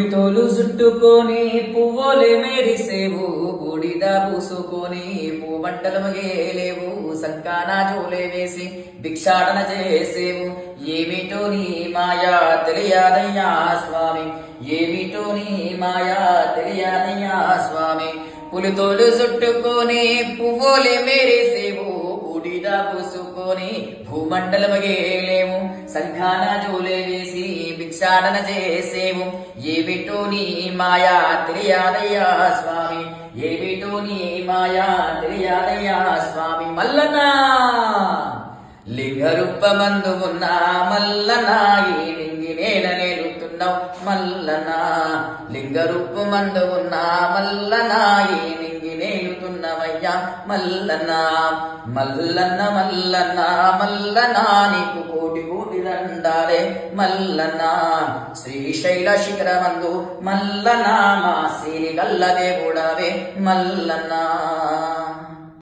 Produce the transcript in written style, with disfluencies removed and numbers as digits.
పులితోలు చుట్టుకొని పువ్వులే మెరిసేవు బూడిద పూసుకొని పూవంటలు మగేలేవు సంకాన జోలే వేసి భిక్షాటన చేసేవు ఏమిటో నీ మాయా తెలియదయ్యా స్వామి ఏమిటో నీ మాయా తెలియదయ్యా స్వామి పులితోలు చుట్టుకొని పువ్వులే మెరిసేవు బూడిద పూసుకొని భూమండలమగేలేము సంఘాన జోలే వేసి భిక్షాటన చేసేము ఏమిటో నీ మాయా తెలియదయ్యా స్వామి ఏమిటో నీ మాయా తెలియదయ్యా స్వామి మల్లనా లింగరూపమందు ఉన్నా మల్లనా ఈ నింగి నేల నేలుతున్నావు మల్లనా లింగరూపమందు ఉన్నా మల్లనా ఈ నింగి నేలుతున్నవయ్యా మల్లనా మల్లన్న మల్లన్న మల్లనా నీకు కోటి కోటి దండాలే మల్లనా శ్రీశైల శిఖరమందు మల్లనా మా శ్రీ గల్ల దేవుడవే మల్లనా